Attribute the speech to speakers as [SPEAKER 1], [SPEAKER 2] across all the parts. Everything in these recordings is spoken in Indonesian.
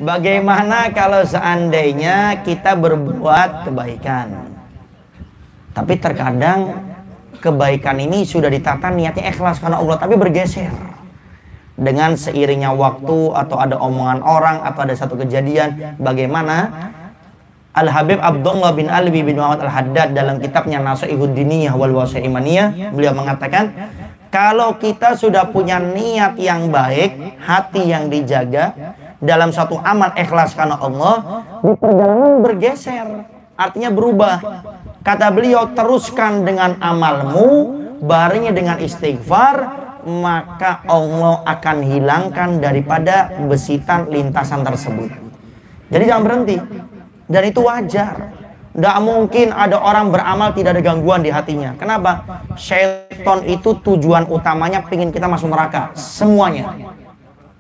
[SPEAKER 1] Bagaimana kalau seandainya kita berbuat kebaikan, tapi terkadang kebaikan ini sudah ditata niatnya ikhlas karena Allah, tapi bergeser dengan seiringnya waktu atau ada omongan orang atau ada satu kejadian. Bagaimana Al-Habib Abdullah bin Alwi bin Muhammad Al-Haddad dalam kitabnya Nasiihud Diniyah wal Wasaimaniyah, beliau mengatakan, kalau kita sudah punya niat yang baik, hati yang dijaga dalam satu amal ikhlas karena Allah, di perjalanan bergeser, artinya berubah. Kata beliau, teruskan dengan amalmu, barengi dengan istighfar, maka Allah akan hilangkan daripada besitan lintasan tersebut. Jadi jangan berhenti. Dan itu wajar. Tidak mungkin ada orang beramal tidak ada gangguan di hatinya. Kenapa? Syaitan itu tujuan utamanya pengen kita masuk neraka. Semuanya.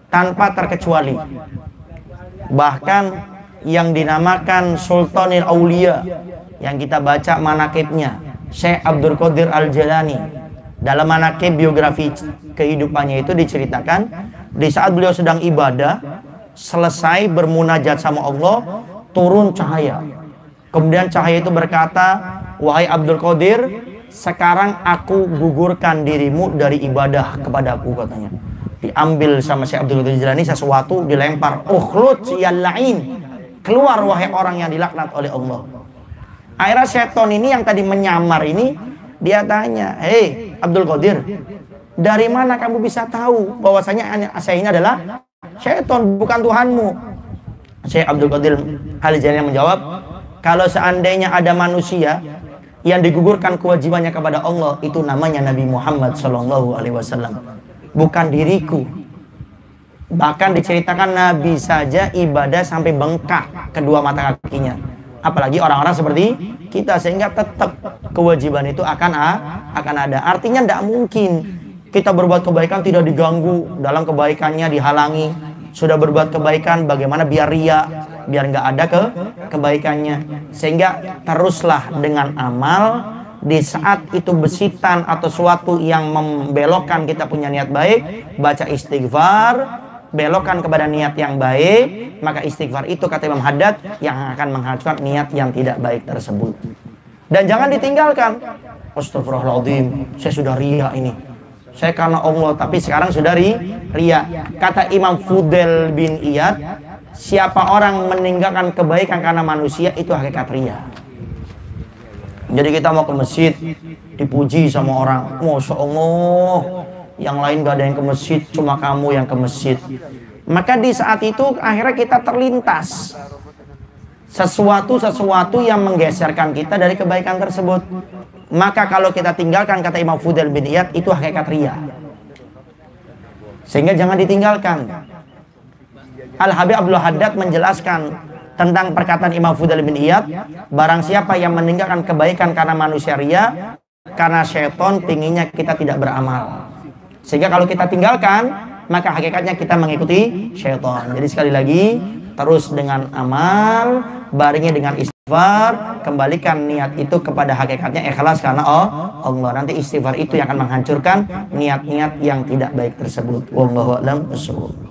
[SPEAKER 1] Tanpa terkecuali. Bahkan yang dinamakan Sultanil Aulia, yang kita baca manakibnya, Syekh Abdul Qadir Al-Jalani, dalam manakib biografi kehidupannya itu diceritakan, di saat beliau sedang ibadah, selesai bermunajat sama Allah, turun cahaya. Kemudian cahaya itu berkata, wahai Abdul Qadir, sekarang aku gugurkan dirimu dari ibadah kepadaku, katanya. Diambil sama Syekh Abdul Qadir Jilani sesuatu, dilempar, ukhluj ya la'in, keluar wahai orang yang dilaknat oleh Allah. Akhirnya setan ini yang tadi menyamar ini, dia tanya, hei Abdul Qadir, dari mana kamu bisa tahu bahwasanya saya ini adalah setan, bukan Tuhanmu? Syekh Abdul Qadir Al-Jalani menjawab, kalau seandainya ada manusia yang digugurkan kewajibannya kepada Allah, itu namanya Nabi Muhammad SAW, bukan diriku. Bahkan diceritakan Nabi saja ibadah sampai bengkak kedua mata kakinya, apalagi orang-orang seperti kita, sehingga tetap kewajiban itu akan ada. Artinya tidak mungkin kita berbuat kebaikan tidak diganggu, dalam kebaikannya dihalangi. Sudah berbuat kebaikan, bagaimana biar ria, biar nggak ada kebaikannya. Sehingga teruslah dengan amal. Di saat itu besitan atau sesuatu yang membelokkan kita punya niat baik, baca istighfar, belokkan kepada niat yang baik, maka istighfar itu, kata Imam Haddad, yang akan menghancurkan niat yang tidak baik tersebut. Dan jangan ditinggalkan. Astagfirullahaladzim, saya sudah ria ini, saya karena Allah, tapi sekarang sudah ria. Kata Imam Fudail bin Iyad, siapa orang meninggalkan kebaikan karena manusia, itu hakikat ria. Jadi kita mau ke masjid, dipuji sama orang, Masya Allah, yang lain gak ada yang ke masjid, cuma kamu yang ke masjid. Maka di saat itu akhirnya kita terlintas sesuatu yang menggeserkan kita dari kebaikan tersebut. Maka kalau kita tinggalkan, kata Imam Fudail bin Iyad, itu hakikat ria. Sehingga jangan ditinggalkan. Al-Habib Abdul Haddad menjelaskan tentang perkataan Imam Fudail bin Iyad, barang siapa yang meninggalkan kebaikan karena manusia ria, karena syaitan pinginnya kita tidak beramal. Sehingga kalau kita tinggalkan, maka hakikatnya kita mengikuti syaitan. Jadi sekali lagi, terus dengan amal, baringnya dengan istighfar, kembalikan niat itu kepada hakikatnya ikhlas karena Allah. Nanti istighfar itu yang akan menghancurkan niat-niat yang tidak baik tersebut. Wallahu a'lam bishawab.